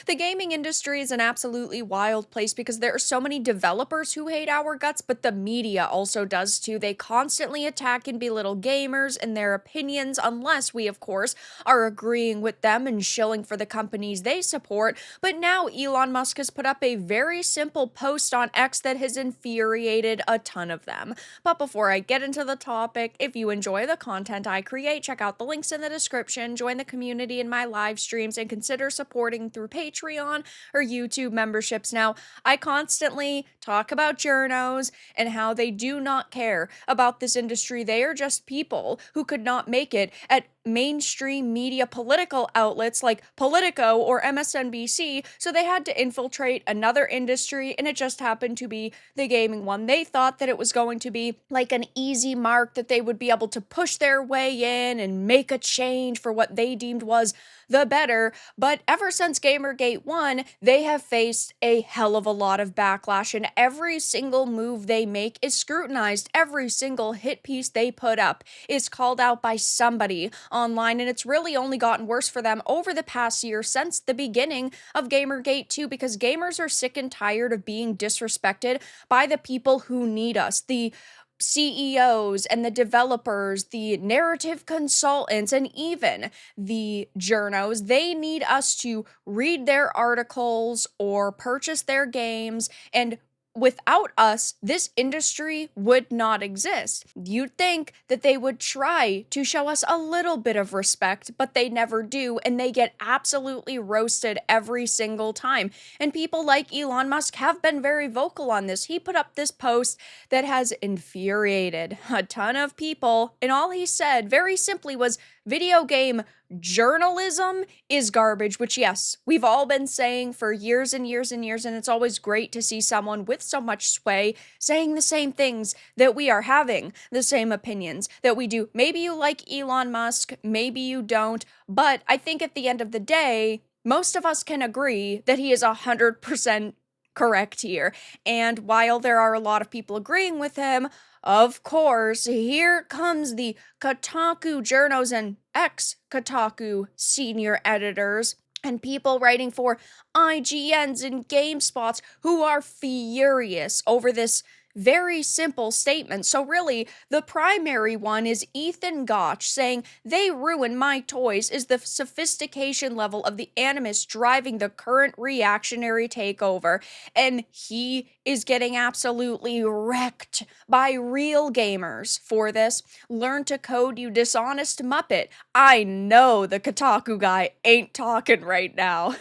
The gaming industry is an absolutely wild place because there are so many developers who hate our guts, but the media also does too. They constantly attack and belittle gamers and their opinions, unless we, of course, are agreeing with them and shilling for the companies they support. But now Elon Musk has put up a very simple post on X that has infuriated a ton of them. But before I get into the topic, if you enjoy the content I create, check out the links in the description, join the community in my live streams, and consider supporting through Patreon or YouTube memberships. Now, I constantly talk about journos and how they do not care about this industry. They are just people who could not make it at mainstream media political outlets like Politico or MSNBC, so they had to infiltrate another industry, and it just happened to be the gaming one. They thought that it was going to be like an easy mark, that they would be able to push their way in and make a change for what they deemed was the better, but ever since Gamergate 1, they have faced a hell of a lot of backlash, and every single move they make is scrutinized. Every single hit piece they put up is called out by somebody online, and it's really only gotten worse for them over the past year since the beginning of Gamergate 2, because gamers are sick and tired of being disrespected by the people who need us, the CEOs and the developers, the narrative consultants, and even the journos. They need us to read their articles or purchase their games, and without us, this industry would not exist. You'd think that they would try to show us a little bit of respect, but they never do, and they get absolutely roasted every single time. And people like Elon Musk have been very vocal on this. He put up this post that has infuriated a ton of people, and all he said very simply was, video game journalism is garbage, which, yes, we've all been saying for years and years and years, and it's always great to see someone with so much sway saying the same things that we are, having the same opinions that we do. Maybe you like Elon Musk, maybe you don't, but I think at the end of the day, most of us can agree that he is 100% correct here. And while there are a lot of people agreeing with him, of course, here comes the Kotaku journos and ex-Kotaku senior editors and people writing for IGNs and GameSpots who are furious over this very simple statement. So really, the primary one is Ethan Gach saying, "They ruin my toys," is the sophistication level of the animus driving the current reactionary takeover. And he is getting absolutely wrecked by real gamers for this. Learn to code, you dishonest Muppet. I know the Kotaku guy ain't talking right now.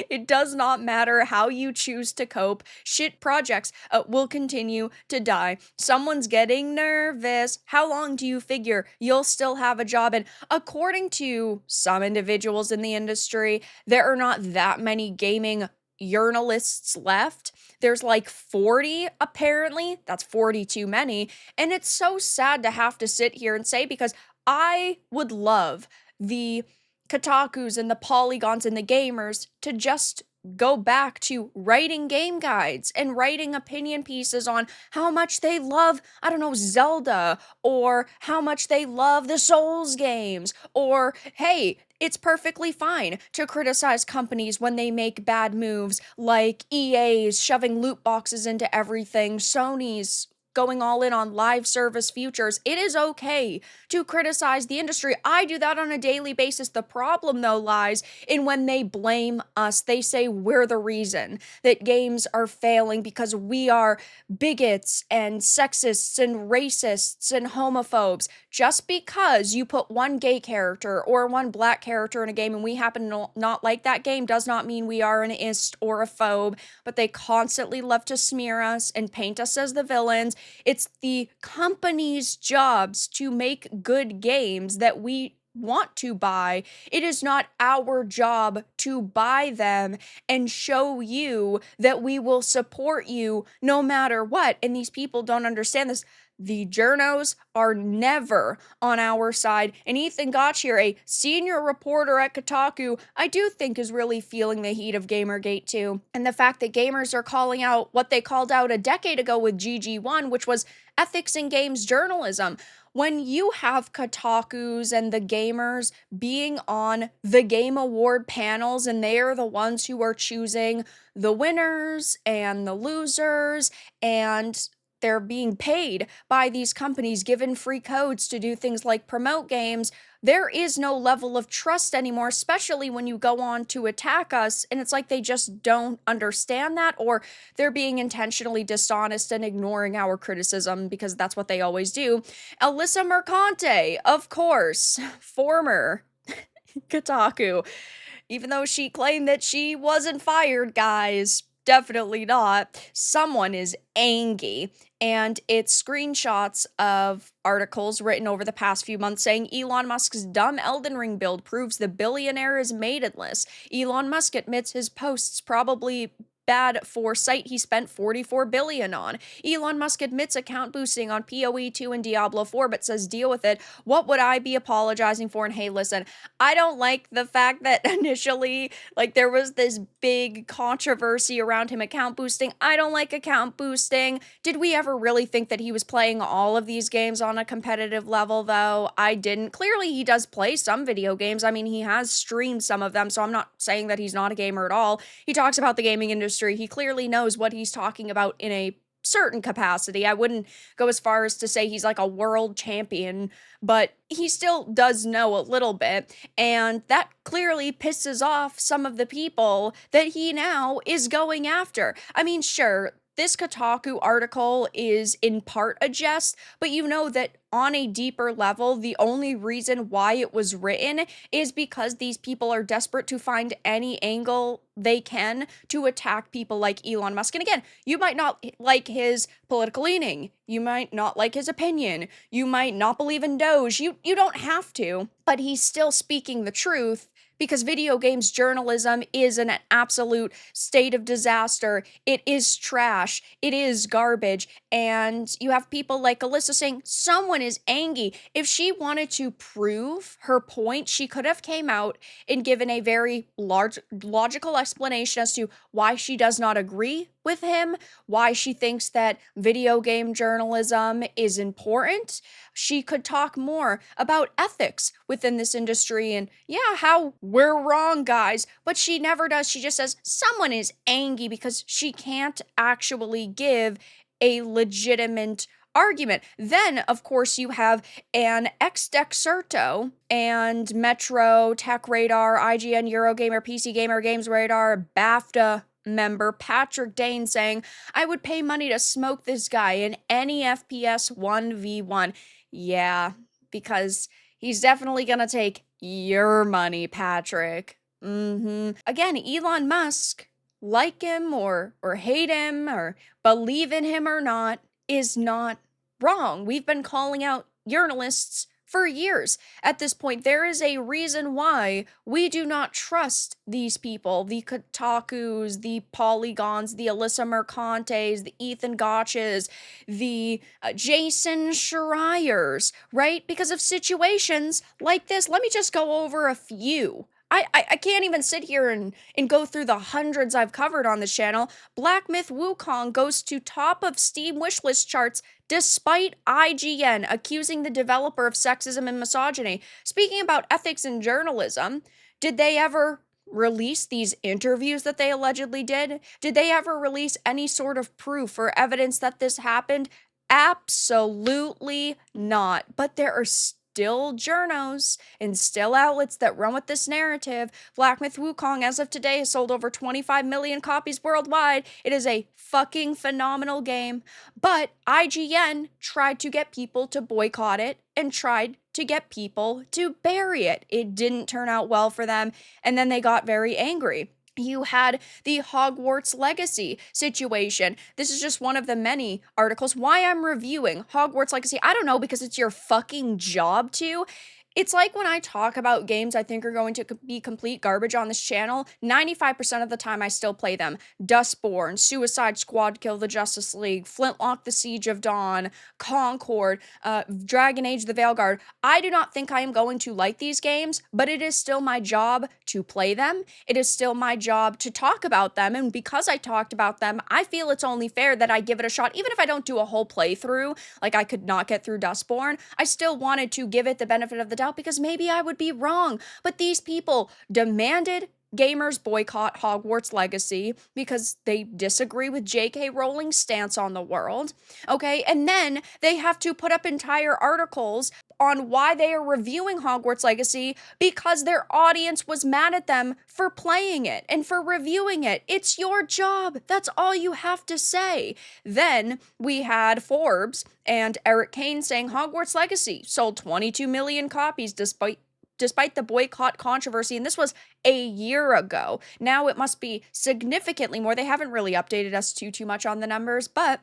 It does not matter how you choose to cope. Shit projects will continue to die. Someone's getting nervous. How long do you figure you'll still have a job? And according to some individuals in the industry, there are not that many gaming Urinalists left. There's like 40 apparently. That's 40 too many. And it's so sad to have to sit here and say, because I would love the Kotakus and the Polygons and the gamers to just go back to writing game guides and writing opinion pieces on how much they love, I don't know, Zelda, or how much they love the Souls games, or hey, it's perfectly fine to criticize companies when they make bad moves, like EA's shoving loot boxes into everything, Sony's going all in on live service futures. It is okay to criticize the industry. I do that on a daily basis. The problem, though, lies in when they blame us. They say we're the reason that games are failing because we are bigots and sexists and racists and homophobes. Just because you put one gay character or one black character in a game and we happen to not like that game does not mean we are an ist or a phobe, but they constantly love to smear us and paint us as the villains. It's the company's jobs to make good games that we want to buy. It is not our job to buy them and show you that we will support you no matter what. And these people don't understand this. The journos are never on our side. And Ethan Gach here, a senior reporter at Kotaku, I do think is really feeling the heat of Gamergate 2. And the fact that gamers are calling out what they called out a decade ago with GG1, which was ethics in games journalism. when you have Kotakus and the gamers being on the Game Award panels and they are the ones who are choosing the winners and the losers, and they're being paid by these companies, given free codes to do things like promote games, there is no level of trust anymore, especially when you go on to attack us. And it's like they just don't understand that, or they're being intentionally dishonest and ignoring our criticism because that's what they always do. Alyssa Mercante, of course, former Kotaku, even though she claimed that she wasn't fired, guys. Definitely not. Someone is angry, and it's screenshots of articles written over the past few months saying Elon Musk's dumb Elden Ring build proves the billionaire is maidenless. Elon Musk admits his posts probably bad foresight he spent 44 billion on. Elon Musk admits account boosting on PoE 2 and Diablo 4 but says deal with it. What would I be apologizing for? And hey, listen, I don't like the fact that initially like there was this big controversy around him account boosting. I don't like account boosting. Did we ever really think that he was playing all of these games on a competitive level though? I didn't. Clearly he does play some video games. I mean, he has streamed some of them, so I'm not saying that he's not a gamer at all. He talks about the gaming industry. He clearly knows what he's talking about in a certain capacity. I wouldn't go as far as to say he's like a world champion, but he still does know a little bit, and that clearly pisses off some of the people that he now is going after. I mean, sure, this Kotaku article is in part a jest, but you know that on a deeper level, the only reason why it was written is because these people are desperate to find any angle they can to attack people like Elon Musk. And again, you might not like his political leaning. You might not like his opinion. You might not believe in Doge. You don't have to, but he's still speaking the truth. Because video games journalism is an absolute state of disaster. It is trash. It is garbage. And you have people like Alyssa saying someone is angry. If she wanted to prove her point, she could have came out and given a very logical explanation as to why she does not agree with him, why she thinks that video game journalism is important. She could talk more about ethics within this industry and, yeah, how we're wrong, guys. But she never does. She just says someone is angry because she can't actually give a legitimate argument. Then, of course, you have an ex-Dexerto and Metro, Tech Radar, IGN, Eurogamer, PC Gamer, Games Radar, BAFTA member Patrick Dane saying, I would pay money to smoke this guy in any FPS 1v1. Yeah, because he's definitely gonna take your money, Patrick. Again, Elon Musk, like him or hate him or believe in him or not, is not wrong. We've been calling out Urinalists for years. At this point, there is a reason why we do not trust these people, the Kotakus, the Polygons, the Alyssa Mercantes, the Ethan Gotches, the Jason Schreiers, right? Because of situations like this. Let me just go over a few. I can't even sit here and go through the hundreds I've covered on this channel. Black Myth Wukong goes to top of Steam wishlist charts despite IGN accusing the developer of sexism and misogyny. Speaking about ethics in journalism, did they ever release these interviews that they allegedly did? Did they ever release any sort of proof or evidence that this happened? Absolutely not. But there are still journos and still outlets that run with this narrative. Black Myth Wukong, as of today, has sold over 25 million copies worldwide. It is a fucking phenomenal game. But IGN tried to get people to boycott it and tried to get people to bury it. It didn't turn out well for them, and then they got very angry. You had the Hogwarts Legacy situation. This is just one of the many articles. Why I'm reviewing Hogwarts Legacy, I don't know, because it's your fucking job to. It's like when I talk about games I think are going to be complete garbage on this channel, 95% of the time I still play them. Dustborn, Suicide Squad Kill the Justice League, Flintlock The Siege of Dawn, Concord, Dragon Age The Veilguard. I do not think I am going to like these games, but it is still my job to play them. It is still my job to talk about them, and because I talked about them, I feel it's only fair that I give it a shot. Even if I don't do a whole playthrough, like I could not get through Dustborn, I still wanted to give it the benefit of the doubt because maybe I would be wrong. But these people demanded gamers boycott Hogwarts Legacy because they disagree with J.K. Rowling's stance on the world. Okay, and then they have to put up entire articles on why they are reviewing Hogwarts Legacy because their audience was mad at them for playing it and for reviewing it. It's your job. That's all you have to say. Then we had Forbes and Eric Kane saying Hogwarts Legacy sold 22 million copies despite the boycott controversy, and this was a year ago. Now it must be significantly more. They haven't really updated us too much on the numbers, but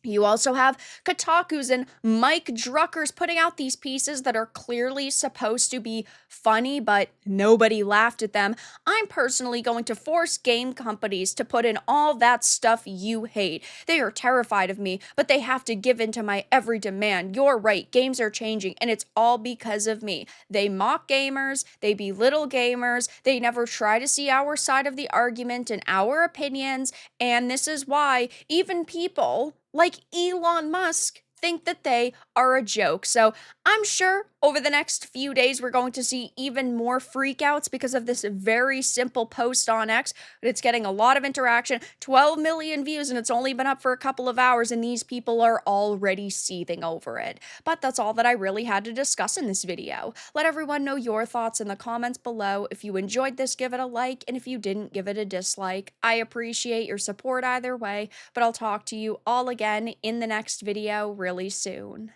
you also have Kotaku's and Mike Drucker's putting out these pieces that are clearly supposed to be funny, but nobody laughed at them. I'm personally going to force game companies to put in all that stuff you hate. They are terrified of me, but they have to give in to my every demand. You're right, games are changing, and it's all because of me. They mock gamers, they belittle gamers, they never try to see our side of the argument and our opinions, and this is why even people like Elon Musk think that they are a joke. So I'm sure over the next few days we're going to see even more freakouts because of this very simple post on X. But it's getting a lot of interaction, 12 million views, and it's only been up for a couple of hours, and these people are already seething over it. But that's all that I really had to discuss in this video. Let everyone know your thoughts in the comments below. If you enjoyed this, give it a like, and if you didn't, give it a dislike. I appreciate your support either way, but I'll talk to you all again in the next video really soon.